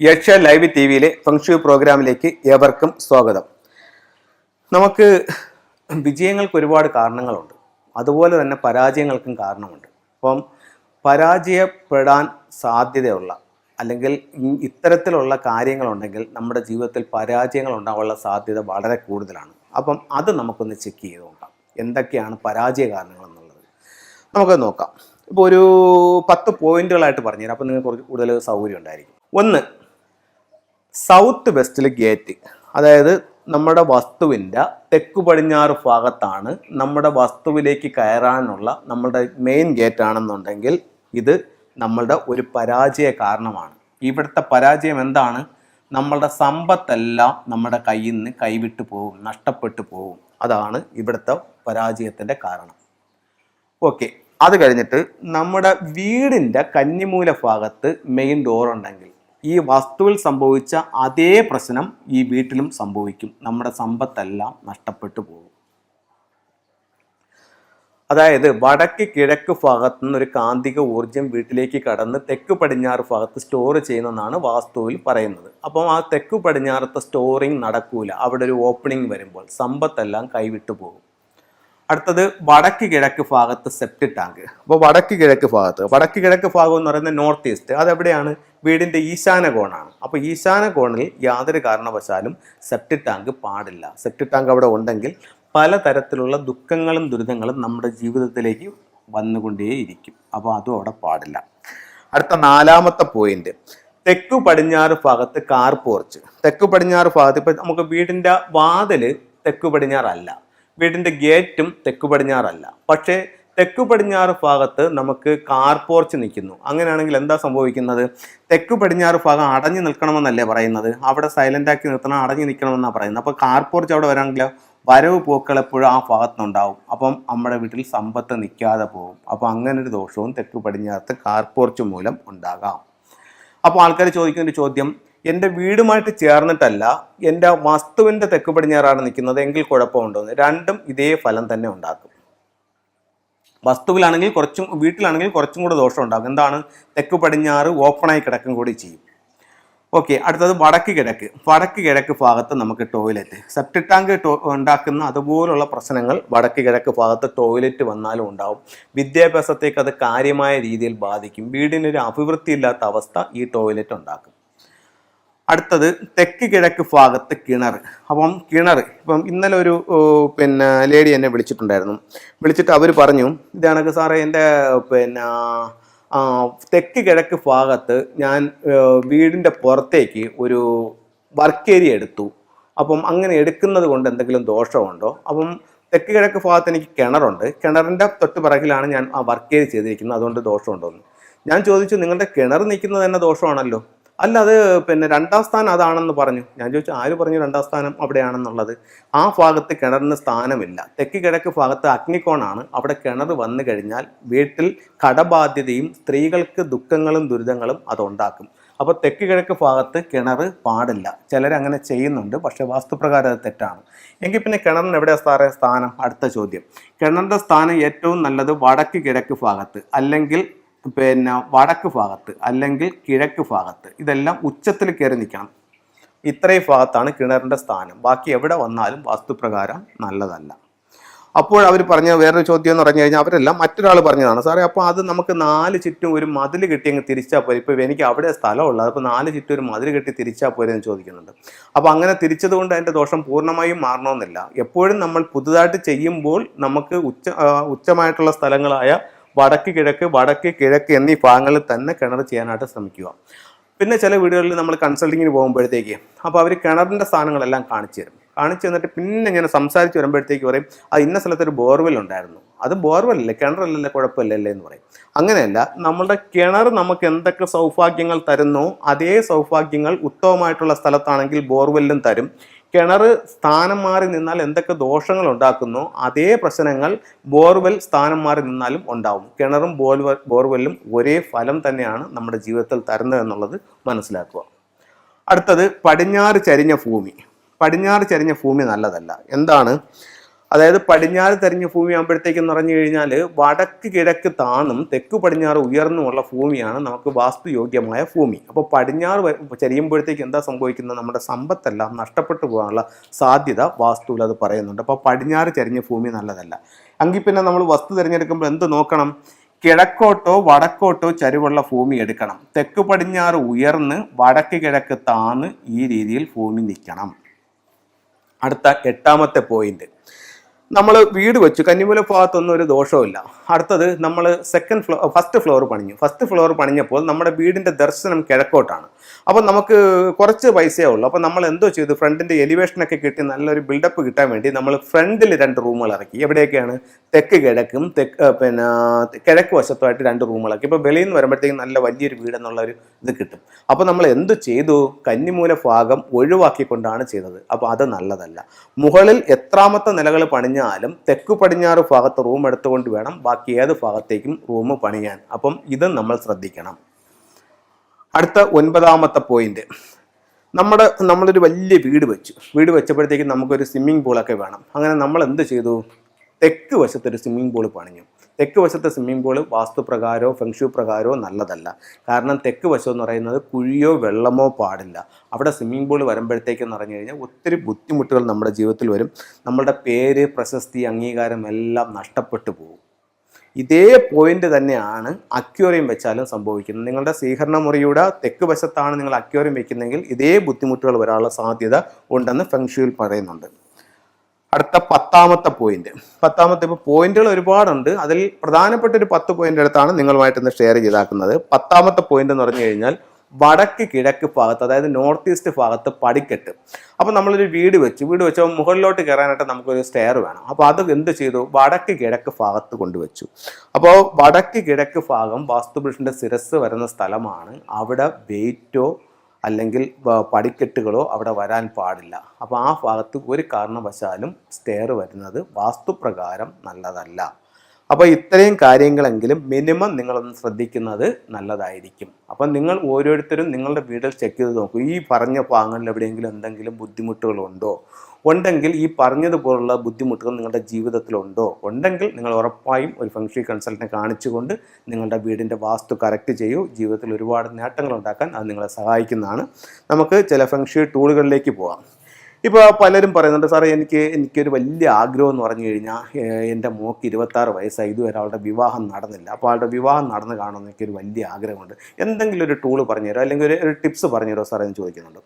യക്ഷ live T വിയിലെ feng shui പ്രോഗ്രാമിലേക്ക് ഏവർക്കും സ്വാഗതം. നമുക്ക് വിജയങ്ങൾക്ക് ഒരുപാട് കാരണങ്ങളുണ്ട്, അതുപോലെ തന്നെ പരാജയങ്ങൾക്കും കാരണമുണ്ട്. അപ്പം പരാജയപ്പെടാൻ സാധ്യതയുള്ള അല്ലെങ്കിൽ ഇത്തരത്തിലുള്ള കാര്യങ്ങളുണ്ടെങ്കിൽ നമ്മുടെ ജീവിതത്തിൽ പരാജയങ്ങൾ ഉണ്ടാകാനുള്ള സാധ്യത വളരെ കൂടുതലാണ്. അപ്പം അത് നമുക്കൊന്ന് ചെക്ക് ചെയ്ത് നോക്കാം, എന്തൊക്കെയാണ് പരാജയ കാരണങ്ങൾ എന്നുള്ളത് നമുക്ക് നോക്കാം. ഇപ്പോൾ ഒരു 10 പോയിന്റുകളായിട്ട് പറഞ്ഞുതരാം, അപ്പം നിങ്ങൾക്ക് കുറച്ച് കൂടുതൽ സൗകര്യം ഉണ്ടായിരിക്കും. ഒന്ന്, സൗത്ത് വെസ്റ്റിൽ ഗേറ്റ്, അതായത് നമ്മുടെ വസ്തുവിൻ്റെ തെക്കു പടിഞ്ഞാറ് ഭാഗത്താണ് നമ്മുടെ വസ്തുവിലേക്ക് കയറാനുള്ള നമ്മുടെ മെയിൻ ഗേറ്റ് ആണെന്നുണ്ടെങ്കിൽ ഇത് നമ്മളുടെ ഒരു പരാജയ കാരണമാണ്. ഇവിടുത്തെ പരാജയം എന്താണ്? നമ്മളുടെ സമ്പത്തെല്ലാം നമ്മുടെ കയ്യിൽ നിന്ന് കൈവിട്ട് പോകും, നഷ്ടപ്പെട്ടു പോകും. അതാണ് ഇവിടുത്തെ പരാജയത്തിൻ്റെ കാരണം. ഓക്കെ, അത് കഴിഞ്ഞിട്ട് നമ്മുടെ വീടിൻ്റെ കന്നിമൂല ഭാഗത്ത് മെയിൻ ഡോർ ഉണ്ടെങ്കിൽ ഈ വസ്തുവിൽ സംഭവിച്ച അതേ പ്രശ്നം ഈ വീട്ടിലും സംഭവിക്കും, നമ്മുടെ സമ്പത്തെല്ലാം നഷ്ടപ്പെട്ടു പോകും. അതായത് വടക്ക് കിഴക്ക് ഭാഗത്തു നിന്ന് ഒരു കാന്തിക ഊർജം വീട്ടിലേക്ക് കടന്ന് തെക്ക് പടിഞ്ഞാറ് ഭാഗത്ത് സ്റ്റോർ ചെയ്യുന്നതെന്നാണ് വാസ്തുവിൽ പറയുന്നത്. അപ്പം ആ തെക്ക് പടിഞ്ഞാറത്തെ സ്റ്റോറിങ് നടക്കൂല, അവിടെ ഒരു ഓപ്പണിംഗ് വരുമ്പോൾ സമ്പത്തെല്ലാം കൈവിട്ടു പോകും. അടുത്തത് വടക്ക് കിഴക്ക് ഭാഗത്ത് സെപ്റ്റി ടാങ്ക്. അപ്പോൾ വടക്ക് കിഴക്ക് ഭാഗം എന്ന് പറയുന്നത് നോർത്ത് ഈസ്റ്റ്, അതെവിടെയാണ്? വീടിൻ്റെ ഈശാന കോണാണ്. അപ്പോൾ ഈശാന കോണിൽ യാതൊരു കാരണവശാലും സെപ്റ്റി ടാങ്ക് പാടില്ല. സെപ്റ്റി ടാങ്ക് അവിടെ ഉണ്ടെങ്കിൽ പലതരത്തിലുള്ള ദുഃഖങ്ങളും ദുരിതങ്ങളും നമ്മുടെ ജീവിതത്തിലേക്ക് വന്നുകൊണ്ടേയിരിക്കും. അപ്പോൾ അതും അവിടെ പാടില്ല. അടുത്ത 4ാമത്തെ പോയിന്റ്, തെക്കു പടിഞ്ഞാറ് ഭാഗത്ത് കാർ പോർച്ച്. തെക്കു പടിഞ്ഞാറ് ഭാഗത്ത് ഇപ്പം നമുക്ക് വീടിൻ്റെ വാതില് തെക്കു പടിഞ്ഞാറല്ല, വീടിൻ്റെ ഗേറ്റും തെക്കു പടിഞ്ഞാറല്ല, പക്ഷേ തെക്കു പടിഞ്ഞാറ് ഭാഗത്ത് നമുക്ക് കാർ പോർച്ച് നിൽക്കുന്നു. അങ്ങനെയാണെങ്കിൽ എന്താ സംഭവിക്കുന്നത്? തെക്കു പടിഞ്ഞാറ് ഭാഗം അടഞ്ഞു നിൽക്കണമെന്നല്ലേ പറയുന്നത്, അവിടെ സൈലൻ്റ് ആക്കി നിർത്തണം, അടഞ്ഞു നിൽക്കണമെന്നാണ് പറയുന്നത്. അപ്പോൾ കാർ പോർച്ച് അവിടെ വരാമെങ്കിൽ വരവ് പോക്കൾ എപ്പോഴും ആ ഭാഗത്തുനിന്നുണ്ടാവും. അപ്പം നമ്മുടെ വീട്ടിൽ സമ്പത്ത് നിൽക്കാതെ പോകും. അപ്പോൾ അങ്ങനൊരു ദോഷവും തെക്കു പടിഞ്ഞാറത്ത് കാർ പോർച്ച് മൂലം ഉണ്ടാകാം. അപ്പോൾ ആൾക്കാർ ചോദിക്കുന്ന ഒരു ചോദ്യം, എൻ്റെ വീടുമായിട്ട് ചേർന്നിട്ടല്ല, എൻ്റെ വസ്തുവിൻ്റെ തെക്ക് പടിഞ്ഞാറാണ് നിൽക്കുന്നത് എങ്കിൽ കുഴപ്പമുണ്ടോയെന്ന്. രണ്ടും ഇതേ ഫലം തന്നെ ഉണ്ടാക്കും. വസ്തുവിലാണെങ്കിൽ കുറച്ചും, വീട്ടിലാണെങ്കിൽ കുറച്ചും കൂടെ ദോഷം ഉണ്ടാകും. എന്താണ്? തെക്ക് പടിഞ്ഞാറ് ഓപ്പണായി കിടക്കും കൂടി ചെയ്യും. ഓക്കെ, അടുത്തത് വടക്ക് കിഴക്ക് ഭാഗത്ത് നമുക്ക് ടോയ്ലറ്റ്, സെപ്റ്റി ടാങ്ക് ഉണ്ടാക്കുന്ന അതുപോലുള്ള പ്രശ്നങ്ങൾ വടക്ക് കിഴക്ക് ഭാഗത്ത് ടോയ്ലറ്റ് വന്നാലും ഉണ്ടാവും. വിദ്യാഭ്യാസത്തേക്ക് അത് കാര്യമായ രീതിയിൽ ബാധിക്കും. വീടിനൊരു അഭിവൃദ്ധി ഇല്ലാത്ത അവസ്ഥ ഈ ടോയ്ലറ്റ് ഉണ്ടാക്കും. അടുത്തത് തെക്ക് കിഴക്ക് ഭാഗത്ത് കിണർ. അപ്പം ഇപ്പം ഇന്നലെ ഒരു ലേഡി എന്നെ വിളിച്ചിട്ട് അവർ പറഞ്ഞു, ഇതാണെങ്കിൽ സാറേ എൻ്റെ തെക്ക് കിഴക്ക് ഭാഗത്ത് ഞാൻ വീടിൻ്റെ പുറത്തേക്ക് ഒരു വർക്ക് ഏരിയ എടുത്തു. അപ്പം അങ്ങനെ എടുക്കുന്നത് കൊണ്ട് എന്തെങ്കിലും ദോഷമുണ്ടോ? അപ്പം തെക്ക് കിഴക്ക് ഭാഗത്ത് എനിക്ക് കിണറുണ്ട്, കിണറിൻ്റെ തൊട്ട് പിറകിലാണ് ഞാൻ ആ വർക്ക് ഏരിയ ചെയ്തിരിക്കുന്നത്, അതുകൊണ്ട് ദോഷമുണ്ടോയെന്ന് ഞാൻ ചോദിച്ചു. നിങ്ങളുടെ കിണർ നിൽക്കുന്നത് തന്നെ ദോഷമാണല്ലോ. അല്ല, അത് 2ാം സ്ഥാനം അതാണെന്ന് പറഞ്ഞു. ഞാൻ ചോദിച്ചു, ആര് പറഞ്ഞു 2ാം സ്ഥാനം അവിടെയാണെന്നുള്ളത്? ആ ഭാഗത്ത് കിണറിന് സ്ഥാനമില്ല. തെക്ക് കിഴക്ക് ഭാഗത്ത് അഗ്നികോണാണ്. അവിടെ കിണർ വന്നു കഴിഞ്ഞാൽ വീട്ടിൽ കടബാധ്യതയും സ്ത്രീകൾക്ക് ദുഃഖങ്ങളും ദുരിതങ്ങളും അതുണ്ടാക്കും. അപ്പോൾ തെക്ക് കിഴക്ക് ഭാഗത്ത് കിണർ പാടില്ല. ചിലരങ്ങനെ ചെയ്യുന്നുണ്ട്, പക്ഷേ വാസ്തുപ്രകാരം അത് തെറ്റാണ്. എങ്കിൽ പിന്നെ കിണറിന് എവിടെയാണ് സ്ഥാനം? അടുത്ത ചോദ്യം, കിണറിൻ്റെ സ്ഥാനം ഏറ്റവും നല്ലത് വടക്ക് കിഴക്ക് ഭാഗത്ത്, അല്ലെങ്കിൽ വടക്ക് ഭാഗത്ത്, അല്ലെങ്കിൽ കിഴക്ക് ഭാഗത്ത്. ഇതെല്ലാം ഉച്ചത്തിൽ കയറി നിൽക്കണം. ഇത്രയും ഭാഗത്താണ് കിണറിൻ്റെ സ്ഥാനം. ബാക്കി എവിടെ വന്നാലും വാസ്തുപ്രകാരം നല്ലതല്ല. അപ്പോൾ അവർ പറഞ്ഞ വേറൊരു ചോദ്യം എന്ന് പറഞ്ഞു കഴിഞ്ഞാൽ, അവരെല്ലാം മറ്റൊരാൾ പറഞ്ഞതാണ്, സാറേ അപ്പോൾ അത് നമുക്ക് 4 ചുറ്റും ഒരു മതിൽ കെട്ടി അങ്ങ് തിരിച്ചാൽ പോരെ, ഇപ്പോൾ എനിക്ക് അവിടെ സ്ഥലമുള്ളത്, അപ്പോൾ 4 ചുറ്റും ഒരു മതിൽ കെട്ടി തിരിച്ചാൽ പോരെ എന്ന് ചോദിക്കുന്നുണ്ട്. അപ്പോൾ അങ്ങനെ തിരിച്ചത് കൊണ്ട് അതിൻ്റെ ദോഷം പൂർണ്ണമായും മാറണമെന്നില്ല. എപ്പോഴും നമ്മൾ പുതുതായിട്ട് ചെയ്യുമ്പോൾ നമുക്ക് ഉച്ചമായിട്ടുള്ള സ്ഥലങ്ങളായ വടക്ക് കിഴക്ക് എന്നീ ഭാഗങ്ങളിൽ തന്നെ കിണർ ചെയ്യാനായിട്ട് ശ്രമിക്കുക. പിന്നെ ചില വീടുകളിൽ നമ്മൾ കൺസൾട്ടിങ്ങിന് പോകുമ്പോഴത്തേക്ക് അപ്പോൾ അവർ കിണറിൻ്റെ സ്ഥാനങ്ങളെല്ലാം കാണിച്ചു തന്നിട്ട് പിന്നെ ഇങ്ങനെ സംസാരിച്ച് വരുമ്പോഴത്തേക്ക് പറയും, അത് ഇന്ന സ്ഥലത്തൊരു ബോർവെൽ ഉണ്ടായിരുന്നു, അത് ബോർവെല്ലല്ലേ, കിണറല്ലല്ലേ, കുഴപ്പമില്ലല്ലേ എന്ന് പറയും. അങ്ങനെയല്ല, നമ്മളുടെ കിണർ നമുക്ക് എന്തൊക്കെ സൗഭാഗ്യങ്ങൾ തരുന്നോ അതേ സൗഭാഗ്യങ്ങൾ ഉത്തമമായിട്ടുള്ള സ്ഥലത്താണെങ്കിൽ ബോർവെല്ലും തരും. കിണർ സ്ഥാനം മാറി നിന്നാൽ എന്തൊക്കെ ദോഷങ്ങൾ ഉണ്ടാക്കുന്നോ അതേ പ്രശ്നങ്ങൾ ബോർവെൽ സ്ഥാനം മാറി നിന്നാലും ഉണ്ടാവും. കിണറും ബോർവെല്ലും ഒരേ ഫലം തന്നെയാണ് നമ്മുടെ ജീവിതത്തിൽ തരുന്നത് എന്നുള്ളത് മനസ്സിലാക്കുക. അടുത്തത് പടിഞ്ഞാറ് ചരിഞ്ഞ ഭൂമി നല്ലതല്ല. എന്താണ്? അതായത് പടിഞ്ഞാറ് തെരഞ്ഞ ഭൂമി ആകുമ്പോഴത്തേക്കെന്ന് പറഞ്ഞു കഴിഞ്ഞാൽ വടക്ക് കിഴക്ക് താന്നും തെക്ക് പടിഞ്ഞാറ് ഉയർന്നുമുള്ള ഭൂമിയാണ് നമുക്ക് വാസ്തുയോഗ്യമായ ഭൂമി. അപ്പോൾ പടിഞ്ഞാറ് ചരിയുമ്പോഴത്തേക്ക് എന്താ സംഭവിക്കുന്നത്? നമ്മുടെ സമ്പത്തെല്ലാം നഷ്ടപ്പെട്ടു പോകാനുള്ള സാധ്യത വാസ്തുവിൽ അത് പറയുന്നുണ്ട്. അപ്പോൾ പടിഞ്ഞാറ് ചരിഞ്ഞ ഭൂമി നല്ലതല്ല. എങ്കിൽ പിന്നെ നമ്മൾ വസ്തു തിരഞ്ഞെടുക്കുമ്പോൾ എന്ത് നോക്കണം? കിഴക്കോട്ടോ വടക്കോട്ടോ ചരിവുള്ള ഭൂമി എടുക്കണം. തെക്ക് പടിഞ്ഞാറ് ഉയർന്ന് വടക്ക് കിഴക്ക് താന്ന് ഈ രീതിയിൽ ഭൂമി നിൽക്കണം. അടുത്ത 8ാമത്തെ പോയിന്റ്, നമ്മൾ വീട് വെച്ചു, കന്നിമൂല ഭാഗത്തൊന്നും ഒരു ദോഷവുമില്ല. അടുത്തത് നമ്മൾ ഫസ്റ്റ് ഫ്ലോർ പണിഞ്ഞു. ഫസ്റ്റ് ഫ്ലോർ പണിഞ്ഞപ്പോൾ നമ്മുടെ വീടിൻ്റെ ദർശനം കിഴക്കോട്ടാണ്. അപ്പം നമുക്ക് കുറച്ച് പൈസയേ ഉള്ളൂ. അപ്പം നമ്മൾ എന്തോ ചെയ്തു? ഫ്രണ്ടിൻ്റെ എലിവേഷനൊക്കെ കിട്ടി നല്ലൊരു ബിൽഡപ്പ് കിട്ടാൻ വേണ്ടി നമ്മൾ ഫ്രണ്ടിൽ 2 റൂമുകൾ ഇറക്കി. എവിടെയൊക്കെയാണ്? തെക്ക് കിഴക്കും കിഴക്ക് വശത്തുമായിട്ട് 2 റൂമുകളാക്കി. ഇപ്പോൾ വെളിയിൽ നിന്ന് വരുമ്പോഴത്തേക്കും നല്ല വലിയൊരു വീടെന്നുള്ളൊരു ഇത് കിട്ടും. അപ്പോൾ നമ്മൾ എന്ത് ചെയ്തു? കന്നിമൂല ഭാഗം ഒഴിവാക്കിക്കൊണ്ടാണ് ചെയ്തത്. അപ്പോൾ അത് നല്ലതല്ല. മുകളിൽ എത്രാമത്തെ നിലകൾ പണിഞ്ഞാലും തെക്ക് പടിഞ്ഞാറ് ഭാഗത്ത് റൂം എടുത്തുകൊണ്ട് വേണം ബാക്കി ഏത് ഭാഗത്തേക്കും റൂം പണിയാൻ. അപ്പം ഇത് നമ്മൾ ശ്രദ്ധിക്കണം. അടുത്ത 9ാമത്തെ പോയിന്റ്, നമ്മളൊരു വലിയ വീട് വെച്ചപ്പോഴത്തേക്കും നമുക്കൊരു സ്വിമ്മിംഗ് പൂളൊക്കെ വേണം. അങ്ങനെ നമ്മൾ എന്ത് ചെയ്തു? തെക്ക് വശത്തൊരു സ്വിമ്മിംഗ് പൂൾ പണിഞ്ഞു. തെക്ക് വശത്തെ സ്വിമ്മിംഗ് പൂൾ വാസ്തുപ്രകാരമോ ഫെങ്ഷു പ്രകാരമോ നല്ലതല്ല. കാരണം തെക്ക് വശം എന്ന് പറയുന്നത് കുഴിയോ വെള്ളമോ പാടില്ല. അവിടെ സ്വിമ്മിംഗ് പൂൾ വരുമ്പോഴത്തേക്കെന്ന് പറഞ്ഞു കഴിഞ്ഞാൽ ഒത്തിരി ബുദ്ധിമുട്ടുകൾ നമ്മുടെ ജീവിതത്തിൽ വരും. നമ്മളുടെ പേര്, പ്രശസ്തി, അംഗീകാരം എല്ലാം നഷ്ടപ്പെട്ടു പോകും. ഇതേ പോയിന്റ് തന്നെയാണ് അക്വേറിയം വെച്ചാലും സംഭവിക്കുന്നത്. നിങ്ങളുടെ സ്വീകരണ മുറിയുടെ തെക്ക് വശത്താണ് നിങ്ങൾ അക്വേറിയം വെക്കുന്നതെങ്കിൽ ഇതേ ബുദ്ധിമുട്ടുകൾ വരാനുള്ള സാധ്യത ഉണ്ടെന്ന് ഫെങ്ഷുയിൽ പറയുന്നുണ്ട്. അടുത്ത 10ാമത്തെ പോയിന്റ്. ഇപ്പോൾ പോയിന്റുകൾ ഒരുപാടുണ്ട്. അതിൽ പ്രധാനപ്പെട്ട ഒരു 10 പോയിന്റ് അടുത്താണ് നിങ്ങളുമായിട്ടൊന്ന് ഷെയർ ചെയ്താക്കുന്നത്. 10ാമത്തെ പോയിന്റ് എന്ന് പറഞ്ഞു കഴിഞ്ഞാൽ വടക്ക് കിഴക്ക് ഭാഗത്ത്, അതായത് നോർത്ത് ഈസ്റ്റ് ഭാഗത്ത് പടിക്കെട്ട്. അപ്പോൾ നമ്മളൊരു വീട് വെച്ചപ്പോൾ മുകളിലോട്ട് കയറാനായിട്ട് നമുക്കൊരു സ്റ്റെയർ വേണം. അപ്പോൾ അത് എന്ത് ചെയ്തു? വടക്ക് കിഴക്ക് ഭാഗത്ത് കൊണ്ടുവച്ചു. അപ്പോൾ വടക്ക് കിഴക്ക് ഭാഗം വാസ്തുപുരുഷൻ്റെ ശിരസ് വരുന്ന സ്ഥലമാണ്. അവിടെ വെയിറ്റോ അല്ലെങ്കിൽ പടിക്കെട്ടുകളോ അവിടെ വരാൻ പാടില്ല. അപ്പോൾ ആ ഭാഗത്ത് ഒരു കാരണവശാലും സ്റ്റെയർ വരുന്നത് വാസ്തുപ്രകാരം നല്ലതല്ല. അപ്പോൾ ഇത്രയും കാര്യങ്ങളെങ്കിലും മിനിമം നിങ്ങളൊന്ന് ശ്രദ്ധിക്കുന്നത് നല്ലതായിരിക്കും. അപ്പം നിങ്ങൾ ഓരോരുത്തരും നിങ്ങളുടെ വീട്ടിൽ ചെക്ക് ചെയ്ത് നോക്കൂ. ഈ പറഞ്ഞ ഭാഗങ്ങളിൽ എവിടെയെങ്കിലും എന്തെങ്കിലും ബുദ്ധിമുട്ടുകളുണ്ടോ? ഉണ്ടെങ്കിൽ ഈ പറഞ്ഞതുപോലുള്ള ബുദ്ധിമുട്ടുകൾ നിങ്ങളുടെ ജീവിതത്തിലുണ്ടോ? ഉണ്ടെങ്കിൽ നിങ്ങൾ ഉറപ്പായും ഒരു ഫെങ്ഷി കൺസൾട്ടനെ കാണിച്ചുകൊണ്ട് നിങ്ങളുടെ വീടിൻ്റെ വാസ്തു കറക്റ്റ് ചെയ്യൂ. ജീവിതത്തിൽ ഒരുപാട് നേട്ടങ്ങൾ ഉണ്ടാക്കാൻ അത് നിങ്ങളെ സഹായിക്കുന്നതാണ്. നമുക്ക് ചില ഫെങ്ഷി ടൂളുകളിലേക്ക് പോകാം. ഇപ്പോൾ പലരും പറയുന്നുണ്ട്, സാറേ എനിക്കൊരു വലിയ ആഗ്രഹം എന്ന് പറഞ്ഞു കഴിഞ്ഞാൽ എൻ്റെ മോൾക്ക് 26 വയസ്സായി, ഇതുവരെ അവളുടെ വിവാഹം നടന്നില്ല. അപ്പോൾ അവളുടെ വിവാഹം നടന്ന് കാണുമെന്ന് എനിക്കൊരു വലിയ ആഗ്രഹമുണ്ട്. എന്തെങ്കിലും ഒരു ടൂള് പറഞ്ഞുതരോ അല്ലെങ്കിൽ ഒരു ടിപ്സ് പറഞ്ഞുതരോ സാറേ എന്ന് ചോദിക്കുന്നുണ്ട്.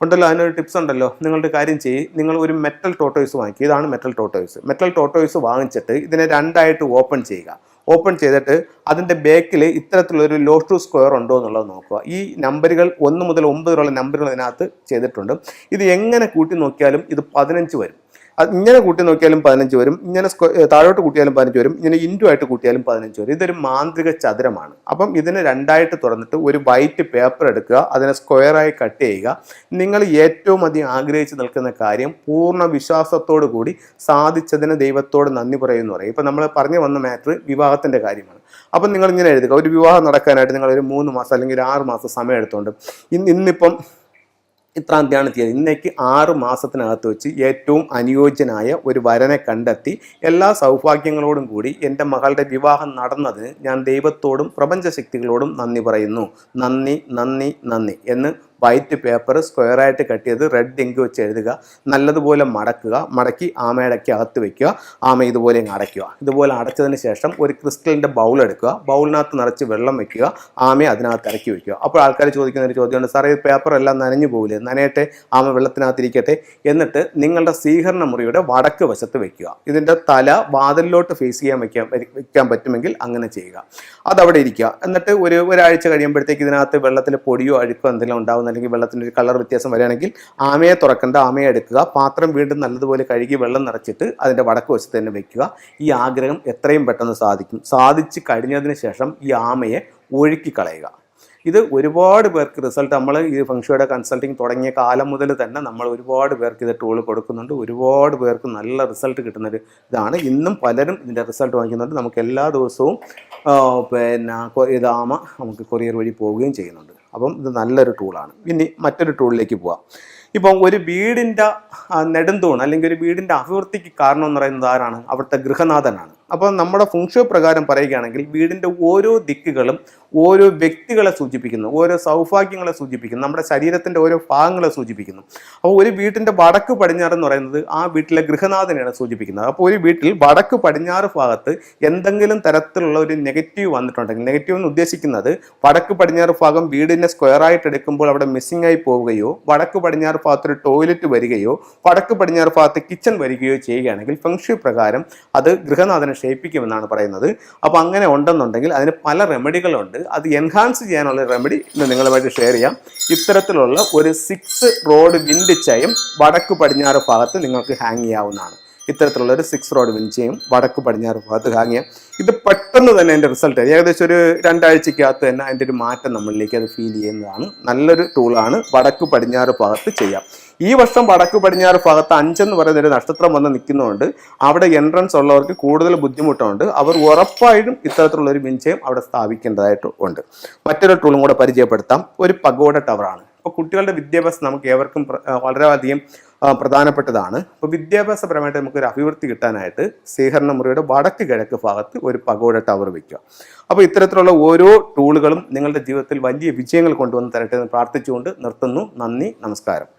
ഉണ്ടല്ലോ, അതിനൊരു ടിപ്സ് ഉണ്ടല്ലോ. നിങ്ങളുടെ കാര്യം നിങ്ങൾ ഒരു മെറ്റൽ ടോട്ടോയ്സ് വാങ്ങിക്കുക. ഇതാണ് മെറ്റൽ ടോട്ടോയ്സ് വാങ്ങിച്ചിട്ട് ഇതിനെ 2ആയിട്ട് ഓപ്പൺ ചെയ്യുക. ഓപ്പൺ ചെയ്തിട്ട് അതിൻ്റെ ബാക്കിൽ ഇത്തരത്തിലുള്ളൊരു ലോട്ടു സ്ക്വയർ ഉണ്ടോ എന്നുള്ളത് നോക്കുക. ഈ നമ്പറുകൾ 1 മുതൽ 9 വരെയുള്ള നമ്പറുകൾ ഇതിനകത്ത് ചെയ്തിട്ടുണ്ട്. ഇത് എങ്ങനെ കൂട്ടി നോക്കിയാലും ഇത് 15 വരും. അത് ഇങ്ങനെ കൂട്ടി നോക്കിയാലും 15 വരും, ഇങ്ങനെ താഴോട്ട് കൂട്ടിയാലും 15 വരും, ഇങ്ങനെ ഇൻറ്റു ആയിട്ട് കൂട്ടിയാലും 15 വരും. ഇതൊരു മാന്ത്രിക ചതുരമാണ്. അപ്പം ഇതിനെ 2ആയിട്ട് തുറന്നിട്ട് ഒരു വൈറ്റ് പേപ്പർ എടുക്കുക, അതിനെ സ്ക്വയറായി കട്ട് ചെയ്യുക. നിങ്ങൾ ഏറ്റവും അധികം ആഗ്രഹിച്ച് നിൽക്കുന്ന കാര്യം പൂർണ്ണ വിശ്വാസത്തോടു കൂടി സാധിച്ചതിന് ദൈവത്തോട് നന്ദി പറയുമെന്ന് പറയും. ഇപ്പം നമ്മൾ പറഞ്ഞു വന്ന മാറ്റർ വിവാഹത്തിൻ്റെ കാര്യമാണ്. അപ്പം നിങ്ങളിങ്ങനെ എഴുതുക, ഒരു വിവാഹം നടക്കാനായിട്ട് നിങ്ങളൊരു 3 മാസം അല്ലെങ്കിൽ 6 മാസം സമയം എടുത്തുകൊണ്ട് ഇന്നിപ്പം ഇത്രാം തീയതിയാണ് തീയതി, ഇന്നേക്ക് 6 മാസത്തിനകത്ത് വെച്ച് ഏറ്റവും അനുയോജ്യനായ ഒരു വരനെ കണ്ടെത്തി എല്ലാ സൗഭാഗ്യങ്ങളോടും കൂടി എൻ്റെ മകളുടെ വിവാഹം നടന്നതിന് ഞാൻ ദൈവത്തോടും പ്രപഞ്ചശക്തികളോടും നന്ദി പറയുന്നു. നന്ദി എന്ന് വൈറ്റ് പേപ്പർ സ്ക്വയറായിട്ട് കട്ട് ചെയ്ത് റെഡ് ഇങ്ക് വെച്ച് എഴുതുക. നല്ലതുപോലെ മടക്കി ആമയുടെ അകത്ത് വയ്ക്കുക. ആമ ഇതുപോലെ അടയ്ക്കുക. ഇതുപോലെ അടച്ചതിന് ശേഷം ഒരു ക്രിസ്റ്റലിൻ്റെ ബൗൾ എടുക്കുക. ബൗളിനകത്ത് നിറച്ച് വെള്ളം വയ്ക്കുക. ആമയെ അതിനകത്ത് ഇറക്കി വയ്ക്കുക. അപ്പോൾ ആൾക്കാർ ചോദിക്കുന്ന ഒരു ചോദ്യമുണ്ട്, സാറേ ഈ പേപ്പറെല്ലാം നനഞ്ഞു പോകില്ലേ? നനയട്ടെ, ആമ വെള്ളത്തിനകത്തിരിക്കട്ടെ. എന്നിട്ട് നിങ്ങളുടെ സ്വീകരണ മുറിയുടെ വടക്ക് വശത്ത് വയ്ക്കുക. ഇതിൻ്റെ തല വാതിലിലോട്ട് ഫേസ് ചെയ്യാൻ വയ്ക്കാൻ പറ്റുമെങ്കിൽ അങ്ങനെ ചെയ്യുക. അതവിടെ ഇരിക്കുക. എന്നിട്ട് ഒരാഴ്ച കഴിയുമ്പോഴത്തേക്ക് ഇതിനകത്ത് വെള്ളത്തിൽ പൊടിയോ അഴുക്കോ എന്തെങ്കിലും ഉണ്ടാകുന്ന അല്ലെങ്കിൽ വെള്ളത്തിൻ്റെ ഒരു കളർ വ്യത്യാസം വരികയാണെങ്കിൽ ആമയെ തുറക്കേണ്ട, ആമയെ എടുക്കുക. പാത്രം വീണ്ടും നല്ലതുപോലെ കഴുകി വെള്ളം നിറച്ചിട്ട് അതിൻ്റെ വടക്ക് വശത്ത് തന്നെ വെക്കുക. ഈ ആഗ്രഹം എത്രയും പെട്ടെന്ന് സാധിച്ചു കഴിഞ്ഞതിന് ശേഷം ഈ ആമയെ ഒഴുക്കി കളയുക. ഇത് ഒരുപാട് പേർക്ക് റിസൾട്ട്, നമ്മൾ ഈ ഫെങ്ഷുയുടെ കൺസൾട്ടിങ് തുടങ്ങിയ കാലം മുതൽ തന്നെ നമ്മൾ ഒരുപാട് പേർക്ക് ഇത് ടൂൾ കൊടുക്കുന്നുണ്ട്. ഒരുപാട് പേർക്ക് നല്ല റിസൾട്ട് കിട്ടുന്നൊരു ഇതാണ്. ഇന്നും പലരും ഇതിൻ്റെ റിസൾട്ട് വാങ്ങിക്കുന്നുണ്ട്. നമുക്ക് എല്ലാ ദിവസവും ഇത് ആമ നമുക്ക് കൊറിയർ വഴി പോവുകയും ചെയ്യുന്നുണ്ട്. അപ്പം ഇത് നല്ലൊരു ടൂളാണ്. ഇനി മറ്റൊരു ടൂളിലേക്ക് പോവാം. ഇപ്പം ഒരു വീടിൻ്റെ നെടുന്തൂൺ അല്ലെങ്കിൽ ഒരു വീടിൻ്റെ അഭിവൃദ്ധിക്ക് കാരണം എന്ന് പറയുന്നത് ആരാണ്? അവിടുത്തെ ഗൃഹനാഥനാണ്. അപ്പോൾ നമ്മുടെ ഫുങ്ഷോ പ്രകാരം പറയുകയാണെങ്കിൽ വീടിൻ്റെ ഓരോ ദിക്കുകളും ഓരോ വ്യക്തികളെ സൂചിപ്പിക്കുന്നു, ഓരോ സൗഭാഗ്യങ്ങളെ സൂചിപ്പിക്കുന്നു, നമ്മുടെ ശരീരത്തിൻ്റെ ഓരോ ഭാഗങ്ങളെ സൂചിപ്പിക്കുന്നു. അപ്പോൾ ഒരു വീട്ടിൻ്റെ വടക്ക് പടിഞ്ഞാറ് എന്ന് പറയുന്നത് ആ വീട്ടിലെ ഗൃഹനാഥനെയാണ് സൂചിപ്പിക്കുന്നത്. അപ്പോൾ ഒരു വീട്ടിൽ വടക്ക് പടിഞ്ഞാറ് ഭാഗത്ത് എന്തെങ്കിലും തരത്തിലുള്ള ഒരു നെഗറ്റീവ് വന്നിട്ടുണ്ടെങ്കിൽ, നെഗറ്റീവ് എന്ന് ഉദ്ദേശിക്കുന്നത് വടക്ക് പടിഞ്ഞാറ് ഭാഗം വീടിനെ സ്ക്വയറായിട്ട് എടുക്കുമ്പോൾ അവിടെ മിസ്സിംഗ് ആയി പോവുകയോ, വടക്ക് പടിഞ്ഞാറ് ഭാഗത്ത് ഒരു ടോയ്ലറ്റ് വരികയോ, വടക്ക് പടിഞ്ഞാറ് ഭാഗത്ത് കിച്ചൺ വരികയോ ചെയ്യുകയാണെങ്കിൽ ഫെങ്ഷി പ്രകാരം അത് ഗൃഹനാഥനെ ക്ഷയിപ്പിക്കുമെന്നാണ് പറയുന്നത്. അപ്പോൾ അങ്ങനെ ഉണ്ടെന്നുണ്ടെങ്കിൽ അതിന് പല റെമഡികളുണ്ട്. അത് എൻഹാൻസ് ചെയ്യാനുള്ള റെമഡി ഇന്ന് നിങ്ങളുമായിട്ട് ഷെയർ ചെയ്യാം. ഇത്തരത്തിലുള്ള ഒരു 6 റോഡ് വിൻഡ് ചയം വടക്ക് പടിഞ്ഞാറ് ഭാഗത്ത് നിങ്ങൾക്ക് ഹാങ് ചെയ്യാവുന്നതാണ്. ഇത്തരത്തിലുള്ള ഒരു 6 റോഡ് വിൻഡ് ചയം വടക്ക് പടിഞ്ഞാറ് ഭാഗത്ത് ഹാങ് ചെയ്യാം. ഇത് പെട്ടെന്ന് തന്നെ അതിൻ്റെ റിസൾട്ട് ഏകദേശം ഒരു 2 ആഴ്ചക്കകത്ത് തന്നെ അതിൻ്റെ ഒരു മാറ്റം നമ്മളിലേക്ക് അത് ഫീൽ ചെയ്യുന്നതാണ്. നല്ലൊരു ടൂളാണ്. വടക്ക് പടിഞ്ഞാറ് ഭാഗത്ത് ചെയ്യാം. ഈ വർഷം വടക്ക് പടിഞ്ഞാറ് ഭാഗത്ത് 5 എന്ന് പറയുന്ന ഒരു നക്ഷത്രം വന്ന് നിൽക്കുന്നതുകൊണ്ട് അവിടെ എൻട്രൻസ് ഉള്ളവർക്ക് കൂടുതൽ ബുദ്ധിമുട്ടുണ്ട്. അവർ ഉറപ്പായിട്ടും ഇത്തരത്തിലുള്ള ഒരു വിൻചയം അവിടെ സ്ഥാപിക്കേണ്ടതായിട്ട് ഉണ്ട്. മറ്റൊരു ടൂളും കൂടെ പരിചയപ്പെടുത്താം. ഒരു പഗോഡ ടവറാണ്. അപ്പോൾ കുട്ടികളുടെ വിദ്യാഭ്യാസം നമുക്ക് ഏവർക്കും വളരെയധികം പ്രധാനപ്പെട്ടതാണ്. അപ്പോൾ വിദ്യാഭ്യാസപരമായിട്ട് നമുക്കൊരു അഭിവൃദ്ധി കിട്ടാനായിട്ട് സ്വീകരണ മുറിയുടെ വടക്ക് കിഴക്ക് ഭാഗത്ത് ഒരു പഗോഡ ടവർ വയ്ക്കുക. അപ്പോൾ ഇത്തരത്തിലുള്ള ഓരോ ടൂളുകളും നിങ്ങളുടെ ജീവിതത്തിൽ വലിയ വിജയങ്ങൾ കൊണ്ടുവന്ന് തരട്ടെ എന്ന് പ്രാർത്ഥിച്ചുകൊണ്ട് നിർത്തുന്നു. നന്ദി, നമസ്കാരം.